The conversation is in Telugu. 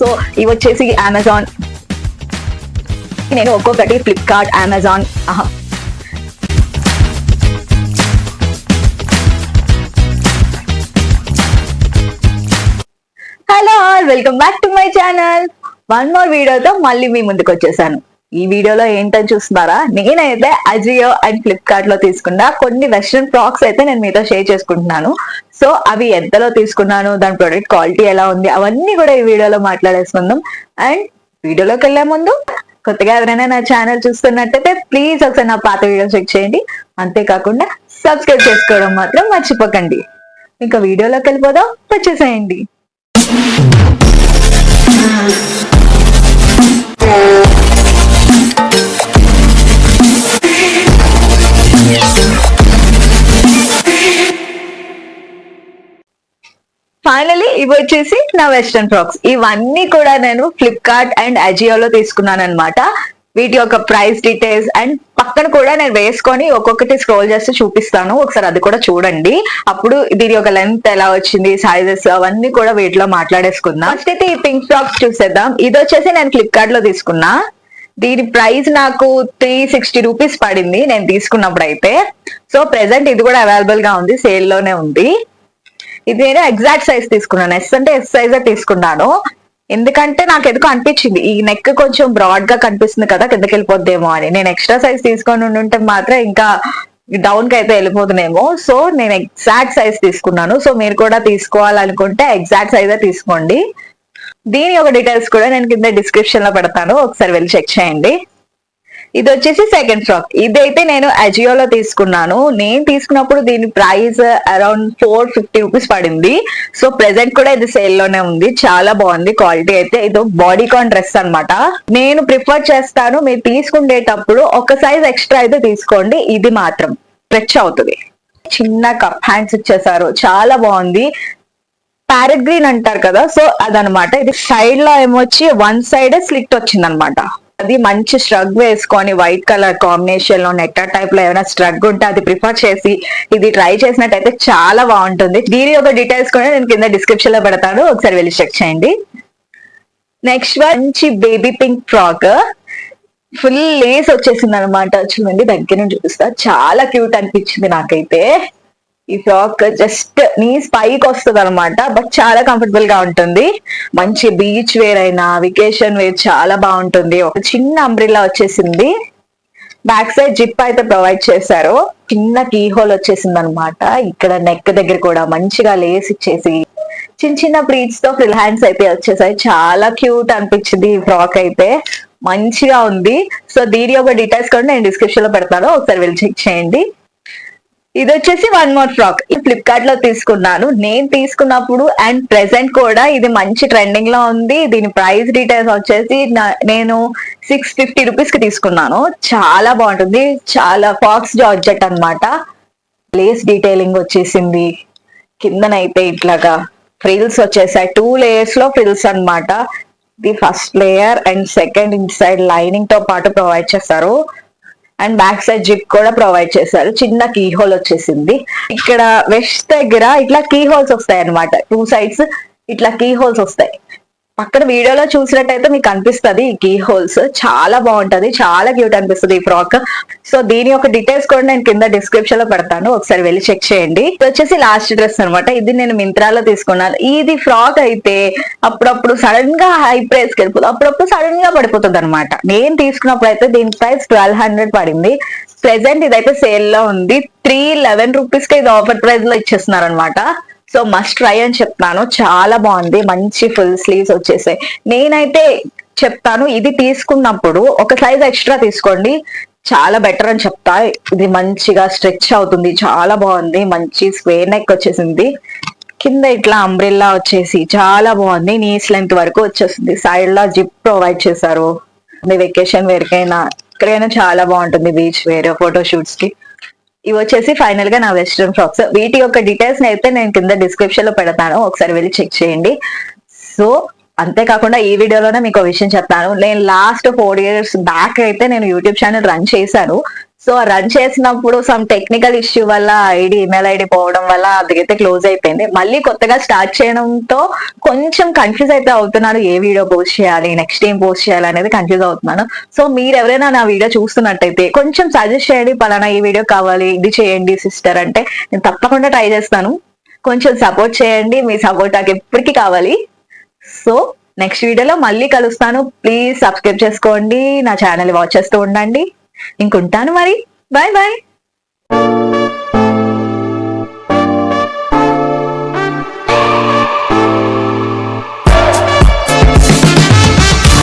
సో ఇవి వచ్చేసి అమెజాన్, నేను ఒక్కొక్కటి Flipkart, Amazon, hello welcome back to my channel. One more వీడియోతో మళ్ళీ మీ ముందుకు వచ్చేసాను. ఈ వీడియోలో ఏంటని చూస్తున్నారా, నేనైతే అజియో అండ్ ఫ్లిప్కార్ట్ లో తీసుకున్న కొన్ని వెస్ట్రన్ ఫ్రాక్స్ అయితే నేను మీతో షేర్ చేసుకుంటున్నాను. సో అవి ఎంతలో తీసుకున్నాను, దాని ప్రొడక్ట్ క్వాలిటీ ఎలా ఉంది, అవన్నీ కూడా ఈ వీడియోలో మాట్లాడేసుకుందాం. అండ్ వీడియోలోకి వెళ్లే ముందు కొత్తగా ఎవరైనా నా ఛానల్ చూస్తున్నట్టయితే ప్లీజ్ ఒకసారి నా పాత వీడియోస్ చెక్ చేయండి. అంతేకాకుండా సబ్స్క్రైబ్ చేసుకోవడం మాత్రం మర్చిపోకండి. ఇంకా వీడియోలోకి వెళ్ళిపోదాం, వచ్చేసేయండి. ఫైనలీ ఇవి వచ్చేసి నా వెస్ట్రన్ ఫ్రాక్స్. ఇవన్నీ కూడా నేను ఫ్లిప్కార్ట్ అండ్ అజియోలో తీసుకున్నాను అనమాట. వీటి యొక్క ప్రైస్ డీటెయిల్స్ అండ్ పక్కన కూడా నేను వేసుకొని ఒక్కొక్కటి స్క్రోల్ చేస్తూ చూపిస్తాను, ఒకసారి అది కూడా చూడండి. అప్పుడు దీని యొక్క లెంత్ ఎలా వచ్చింది, సైజెస్ అవన్నీ కూడా వీటిలో మాట్లాడేసుకుందాం. ఫస్ట్ అయితే ఈ పింక్ ఫ్రాక్స్ చూసేద్దాం. ఇది వచ్చేసి నేను ఫ్లిప్కార్ట్ లో తీసుకున్నా. దీని ప్రైస్ నాకు 360 రూపీస్ పడింది నేను తీసుకున్నప్పుడు అయితే. సో ప్రెసెంట్ ఇది కూడా అవైలబుల్ గా ఉంది, సేల్ లోనే ఉంది. ఇది నేను ఎగ్జాక్ట్ సైజ్ తీసుకున్నాను, ఎస్ అంటే ఎస్ సైజే తీసుకున్నాను. ఎందుకంటే నాకు ఎందుకు అనిపించింది ఈ నెక్ కొంచెం బ్రాడ్ గా కనిపిస్తుంది కదా, కిందకి వెళ్ళిపోద్దేమో అని. నేను ఎక్స్ట్రా సైజ్ తీసుకొని ఉంటే మాత్రం ఇంకా డౌన్ కి అయితే వెళ్ళిపోతున్నామో. సో నేను ఎగ్జాక్ట్ సైజ్ తీసుకున్నాను. సో మీరు కూడా తీసుకోవాలనుకుంటే ఎగ్జాక్ట్ సైజే తీసుకోండి. దీని యొక్క డీటెయిల్స్ కూడా నేను కింద డిస్క్రిప్షన్ లో పెడతాను, ఒకసారి వెళ్ళి చెక్ చేయండి. ఇది వచ్చేసి సెకండ్ ఫ్రాక్. ఇదైతే నేను అజియోలో తీసుకున్నాను. నేను తీసుకున్నప్పుడు దీని ప్రైస్ అరౌండ్ 450 రూపీస్ పడింది. సో ప్రెసెంట్ కూడా ఇది సేల్ లోనే ఉంది. చాలా బాగుంది క్వాలిటీ అయితే. ఇది బాడీకాన్ డ్రెస్ అన్నమాట. నేను ప్రిఫర్ చేస్తాను మీరు తీసుకునేటప్పుడు ఒక సైజ్ ఎక్స్ట్రా అయితే తీసుకోండి. ఇది మాత్రం స్ట్రెచ్ అవుతుంది. చిన్న కప్ హ్యాండ్స్ ఇచ్చేసారు, చాలా బాగుంది. ప్యారెట్ గ్రీన్ అంటారు కదా, సో అదనమాట. ఇది సైడ్ లో ఏమొచ్చి వన్ సైడ్ స్లిట్ వచ్చింది అనమాట. అది మంచి స్ట్రగ్ వేసుకొని వైట్ కలర్ కాంబినేషన్ లో నెట్టా టైప్ లో ఏమైనా స్ట్రగ్ ఉంటే అది ప్రిఫర్ చేసి ఇది ట్రై చేసినట్టయితే చాలా బాగుంటుంది. దీని యొక్క డీటెయిల్స్ కూడా నేను కింద డిస్క్రిప్షన్ లో పెడతాను, ఒకసారి వెళ్ళి చెక్ చేయండి. నెక్స్ట్ మంచి baby pink frock, full Lay's వచ్చేసింది అనమాట. చూడండి దగ్గర నుంచి చూపిస్తా, చాలా క్యూట్ అనిపించింది నాకైతే. ఈ ఫ్రాక్ జస్ట్ నీస్ పైకి వస్తుంది అనమాట, బట్ చాలా కంఫర్టబుల్ గా ఉంటుంది. మంచి బీచ్ వేర్ అయినా వెకేషన్ వేర్ చాలా బాగుంటుంది. ఒక చిన్న అంబ్రిల్లా వచ్చేసింది. బ్యాక్ సైడ్ జిప్ అయితే ప్రొవైడ్ చేశారు. చిన్న కీ హోల్ వచ్చేసింది అనమాట. ఇక్కడ నెక్ దగ్గర కూడా మంచిగా లేస్ ఇచ్చేసి చిన్న చిన్న ప్లీట్స్ తో ఫ్రిల్ హ్యాండ్స్ అయితే వచ్చేసాయి. చాలా క్యూట్ అనిపించింది ఈ ఫ్రాక్ అయితే, మంచిగా ఉంది. సో దీని యొక్క డీటెయిల్స్ కూడా నేను డిస్క్రిప్షన్ లో పెడతాను, ఒకసారి వెళ్ళి చెక్ చేయండి. ఇది వచ్చేసి వన్ మోర్ ఫ్రాక్. ఈ ఫ్లిప్కార్ట్ లో తీసుకున్నాను నేను తీసుకున్నప్పుడు, అండ్ ప్రెసెంట్ కూడా ఇది మంచి ట్రెండింగ్ లో ఉంది. దీని ప్రైస్ డీటెయిల్స్ వచ్చేసి నేను 650 రూపీస్ కి తీసుకున్నాను. చాలా బాగుంటుంది, చాలా ఫాక్స్ జార్జెట్ అన్నమాట. లేస్ డీటెయిలింగ్ వచ్చేసింది. కిందనైతే ఇట్లాగా ఫ్రిల్స్ వచ్చేసాయి, 2 లేయర్స్ లో ఫ్రిల్స్ అన్నమాట. ఇది first layer and second in side lining తో పాటు ప్రొవైడ్ చేస్తారు. అండ్ బ్యాక్ సైడ్ జిప్ కూడా ప్రొవైడ్ చేశారు. చిన్న కీ హోల్ వచ్చేసింది. ఇక్కడ వెస్ట్ దగ్గర ఇట్లా కీ హోల్స్ వస్తాయి అనమాట. 2 సైడ్స్ ఇట్లా కీ హోల్స్ వస్తాయి. పక్కన వీడియోలో చూసినట్టయితే మీకు కనిపిస్తుంది ఈ కీ హోల్స్. చాలా బాగుంటది, చాలా క్యూట్ అనిపిస్తుంది ఈ ఫ్రాక్. సో దీని యొక్క డీటెయిల్స్ కూడా నేను కింద డిస్క్రిప్షన్ లో పెడతాను, ఒకసారి వెళ్ళి చెక్ చేయండి. ఇది వచ్చేసి లాస్ట్ డ్రెస్ అనమాట. ఇది నేను మింత్రాలో తీసుకున్నాను. ఇది ఫ్రాక్ అయితే అప్పుడప్పుడు సడన్ గా హై ప్రైస్ కి వెళ్ళిపోతుంది, అప్పుడప్పుడు సడన్ గా పడిపోతుంది అనమాట. నేను తీసుకున్నప్పుడు అయితే దీని ప్రైస్ 1200 పడింది. ప్రెసెంట్ ఇదైతే సేల్ లో ఉంది. 311 రూపీస్ కి ఇది ఆఫర్ ప్రైస్ లో ఇచ్చేస్తున్నారు అనమాట. సో మస్ట్ ట్రై అని చెప్తాను, చాలా బాగుంది. మంచి ఫుల్ స్లీవ్స్ వచ్చేసాయి. నేనైతే చెప్తాను ఇది తీసుకున్నప్పుడు ఒక సైజ్ ఎక్స్ట్రా తీసుకోండి, చాలా బెటర్ అని చెప్తా. ఇది మంచిగా స్ట్రెచ్ అవుతుంది, చాలా బాగుంది. మంచి స్క్వేర్ నెక్ వచ్చేసింది. కింద ఇట్లా అంబ్రెల్లా వచ్చేసి చాలా బాగుంది. నీస్ లెంత్ వరకు వచ్చేస్తుంది. సైడ్ లో జిప్ ప్రొవైడ్ చేశారు. వెకేషన్ వేర్ కైనా ఎక్కడైనా చాలా బాగుంటుంది, బీచ్ వేర్, ఫోటో షూట్స్ కి. ఇవి వచ్చేసి ఫైనల్ గా నా వెస్ట్రన్ ఫ్రాక్స్. వీటి యొక్క డీటెయిల్స్ అయితే నేను కింద డిస్క్రిప్షన్ లో పెడతాను, ఒకసారి వెళ్ళి చెక్ చేయండి. సో అంతేకాకుండా ఈ వీడియోలోనే మీకు విషయం చెప్తాను. నేను లాస్ట్ 4 years బ్యాక్ అయితే నేను యూట్యూబ్ ఛానల్ రన్ చేశాను. సో రన్ చేసినప్పుడు సమ్ టెక్నికల్ ఇష్యూ వల్ల ఈమెయిల్ ఐడి పోవడం వల్ల అదైతే క్లోజ్ అయిపోయింది. మళ్ళీ కొత్తగా స్టార్ట్ చేయడంతో కొంచెం కన్ఫ్యూజ్ అయితే అవుతున్నాను. ఏ వీడియో పోస్ట్ చేయాలి, నెక్స్ట్ ఏం పోస్ట్ చేయాలి అనేది కన్ఫ్యూజ్ అవుతున్నాను. సో మీరు ఎవరైనా నా వీడియో చూస్తున్నట్టయితే కొంచెం సజెస్ట్ చేయండి, పలానా ఈ వీడియో కావాలి, ఇది చేయండి సిస్టర్ అంటే నేను తప్పకుండా ట్రై చేస్తాను. కొంచెం సపోర్ట్ చేయండి, మీ సపోర్ట్ నాకు ఎప్పటికీ కావాలి. సో నెక్స్ట్ వీడియోలో మళ్ళీ కలుస్తాను. ప్లీజ్ సబ్స్క్రైబ్ చేసుకోండి, నా ఛానల్ వాచ్ చేస్తూ ఉండండి. ఇంకుంటాను మరి. Bye bye.